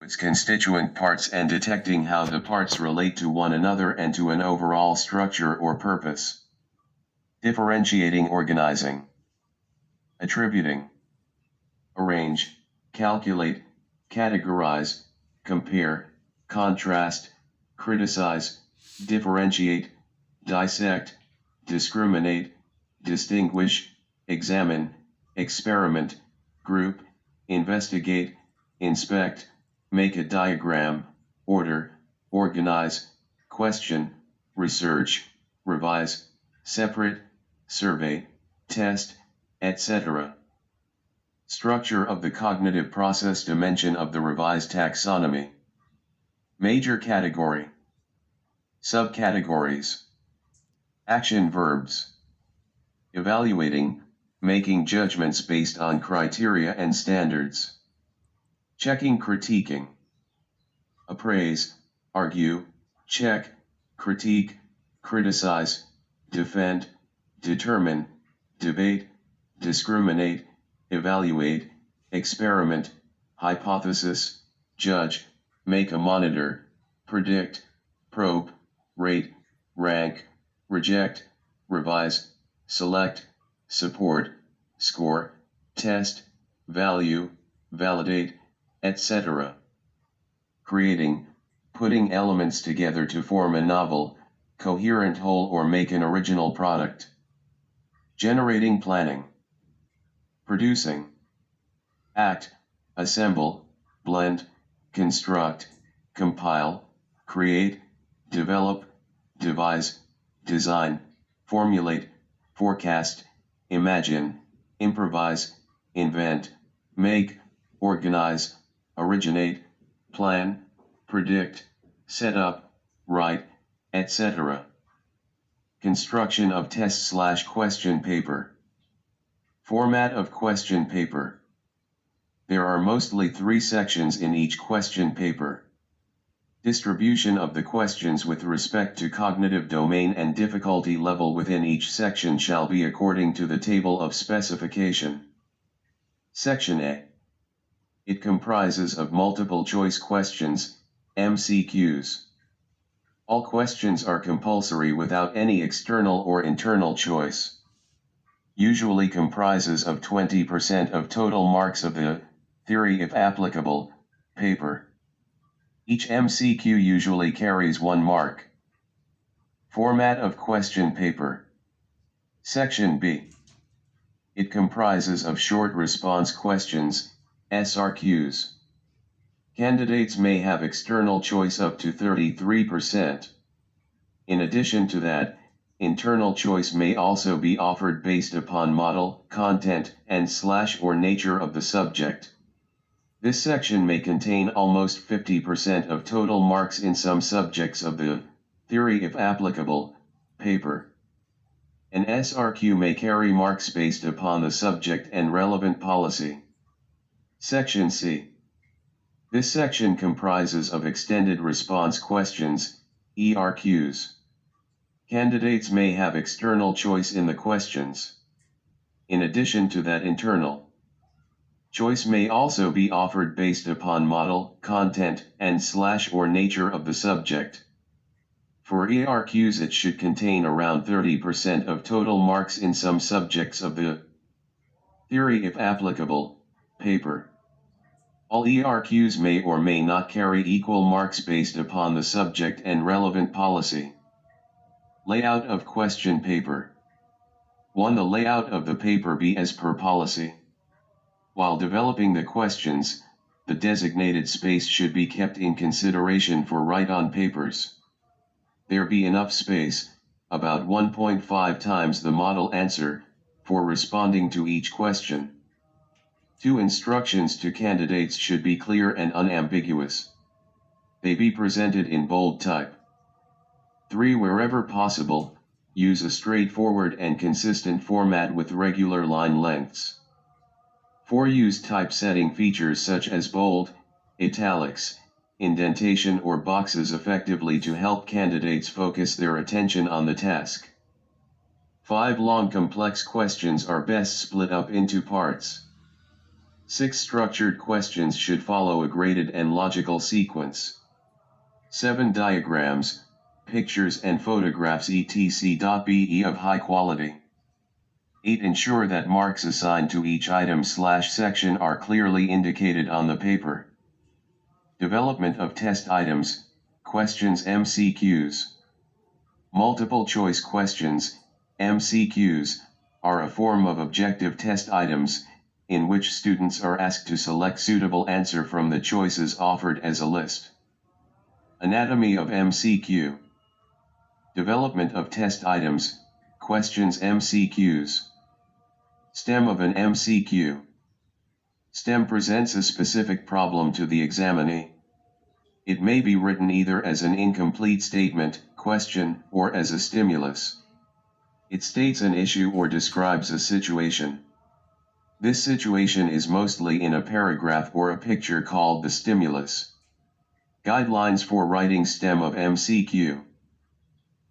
its constituent parts and detecting how the parts relate to one another and to an overall structure or purpose. Differentiating, organizing, attributing, arrange, calculate, categorize, compare, contrast, criticize, differentiate, dissect, discriminate, distinguish, examine, experiment, group, investigate, inspect, make a diagram, order, organize, question, research, revise, separate, survey, test, etc. Structure of the cognitive process dimension of the revised taxonomy. Major category. Subcategories. Action verbs. Evaluating, making judgments based on criteria and standards. Checking, critiquing. Appraise, argue, check, critique, criticize, defend, determine, debate, discriminate, evaluate, experiment, hypothesis, judge, make a monitor, predict, probe, rate, rank, reject, revise, select, support, score, test, value, validate, etc. Creating, putting elements together to form a novel, coherent whole or make an original product. Generating, planning. Producing. Act, assemble, blend, construct, compile, create, develop, devise, design, formulate, forecast, imagine, improvise, invent, make, organize, originate, plan, predict, set up, write, etc. Construction of test/question paper. Format of question paper. There are mostly 3 sections in each question paper. Distribution of the questions with respect to cognitive domain and difficulty level within each section shall be according to the table of specification. Section A. It comprises of multiple choice questions, MCQs. All questions are compulsory without any external or internal choice. Usually comprises of 20% of total marks of the theory if applicable paper. Each MCQ usually carries 1 mark. Format of question paper. Section B. It comprises of short response questions, SRQs. Candidates may have external choice up to 33%. In addition to that, internal choice may also be offered based upon model, content, and/or nature of the subject. This section may contain almost 50% of total marks in some subjects of the theory if applicable paper. An SRQ may carry marks based upon the subject and relevant policy. Section C. This section comprises of extended response questions, ERQs. Candidates may have external choice in the questions. In addition to that, internal choice may also be offered based upon model, content, and/or nature of the subject. For ERQs, it should contain around 30% of total marks in some subjects of the theory if applicable paper. All ERQs may or may not carry equal marks based upon the subject and relevant policy. Layout of question paper. 1. The layout of the paper be as per policy. While developing the questions, the designated space should be kept in consideration for write-on papers. There be enough space, about 1.5 times the model answer, for responding to each question. 2. Instructions to candidates should be clear and unambiguous. They be presented in bold type. 3. Wherever possible, use a straightforward and consistent format with regular line lengths. 4. Use typesetting features such as bold, italics, indentation or boxes effectively to help candidates focus their attention on the task. 5. Long complex questions are best split up into parts. 6 structured questions should follow a graded and logical sequence. 7 diagrams, pictures and photographs etc.be of high quality. 8 ensure that marks assigned to each item/section are clearly indicated on the paper. Development of test items, questions MCQs. Multiple choice questions, MCQs, are a form of objective test items, in which students are asked to select suitable answer from the choices offered as a list. Anatomy of MCQ. Development of test items, questions MCQs. Stem of an MCQ. Stem presents a specific problem to the examinee. It may be written either as an incomplete statement, question, or as a stimulus. It states an issue or describes a situation. This situation is mostly in a paragraph or a picture called the stimulus. Guidelines for writing stem of MCQ.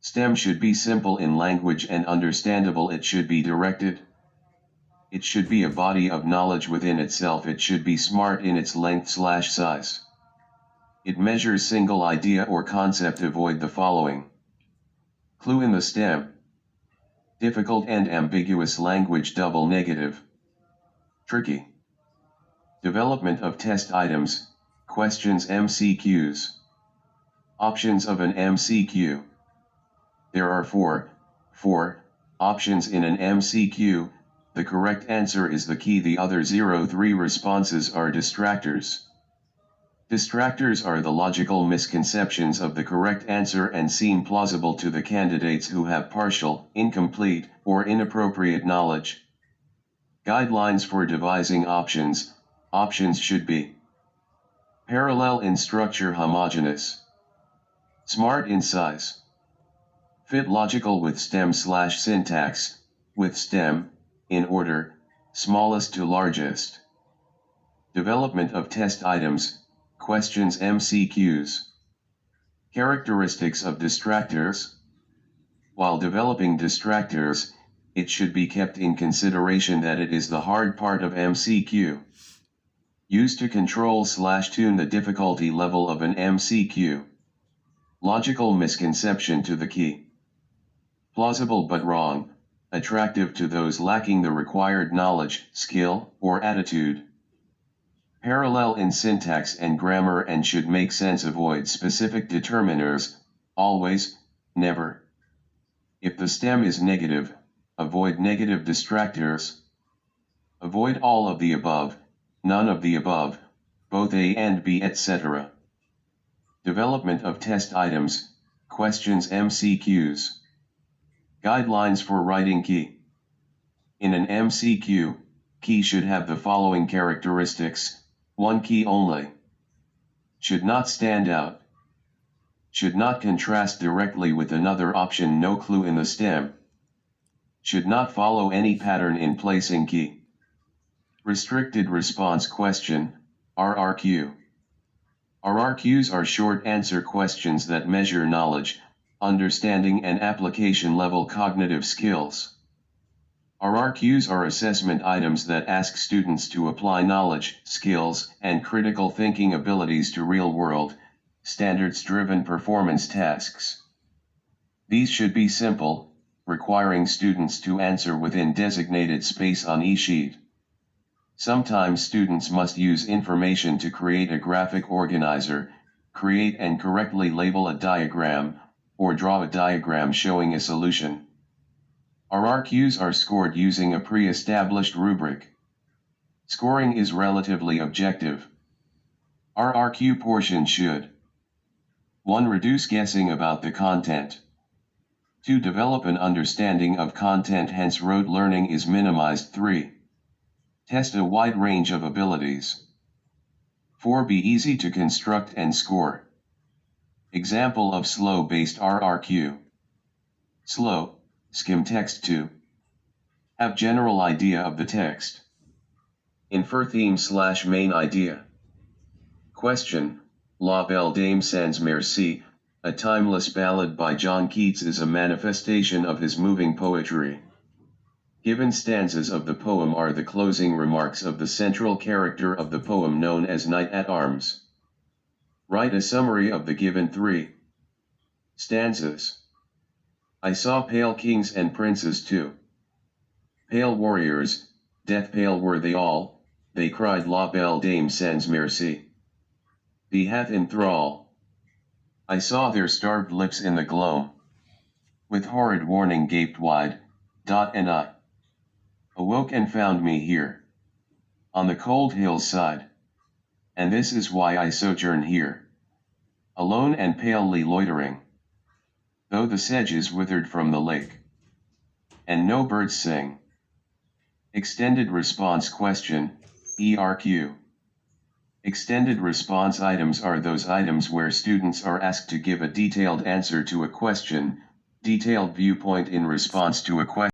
Stem should be simple in language and understandable. It should be directed. It should be a body of knowledge within itself. It should be smart in its length/size. It measures single idea or concept. Avoid the following. Clue in the stem. Difficult and ambiguous language. Double negative. Tricky. Development of test items, questions MCQs. Options of an MCQ. There are four options in an MCQ. The correct answer is the key. The other 3 responses are distractors. Distractors are the logical misconceptions of the correct answer and seem plausible to the candidates who have partial, incomplete, or inappropriate knowledge. Guidelines for devising options. Options should be parallel in structure, homogeneous, smart in size, fit logical with stem/syntax, with stem, in order, smallest to largest. Development of test items, questions MCQs. Characteristics of distractors. While developing distractors, it should be kept in consideration that it is the hard part of MCQ. Used to control/tune the difficulty level of an MCQ. Logical misconception to the key. Plausible but wrong, attractive to those lacking the required knowledge, skill, or attitude. Parallel in syntax and grammar and should make sense. Avoid specific determiners, always, never. If the stem is negative, avoid negative distractors. Avoid all of the above, none of the above, both A and B, etc. Development of test items, questions MCQs. Guidelines for writing key. In an MCQ, key should have the following characteristics. 1 key only. Should not stand out. Should not contrast directly with another option. No clue in the stem. Should not follow any pattern in placing key. Restricted response question, RRQ. RRQs are short answer questions that measure knowledge, understanding and application level cognitive skills. RRQs are assessment items that ask students to apply knowledge, skills, and critical thinking abilities to real-world, standards-driven performance tasks. These should be simple, requiring students to answer within designated space on e-sheet. Sometimes students must use information to create a graphic organizer, create and correctly label a diagram, or draw a diagram showing a solution. RRQs are scored using a pre-established rubric. Scoring is relatively objective. RRQ portion should 1. Reduce guessing about the content. 2. Develop an understanding of content, hence rote learning is minimized. 3. Test a wide range of abilities. 4. Be easy to construct and score. Example of SLO-based RRQ. SLO. Skim text to have general idea of the text. Infer theme/main idea. Question: La Belle Dame sans Merci, a timeless ballad by John Keats, is a manifestation of his moving poetry. Given stanzas of the poem are the closing remarks of the central character of the poem known as Knight at Arms. Write a summary of the given 3 stanzas. I saw pale kings and princes too. Pale warriors, death pale were they all, they cried La belle dame sans merci. Thee hath in thrall. I saw their starved lips in the gloam. With horrid warning gaped wide, and I awoke and found me here, on the cold hill's side. And this is why I sojourn here, alone and palely loitering, though the sedge is withered from the lake, and no birds sing. Extended response question, ERQ. Extended response items are those items where students are asked to give a detailed answer to a question, detailed viewpoint in response to a question.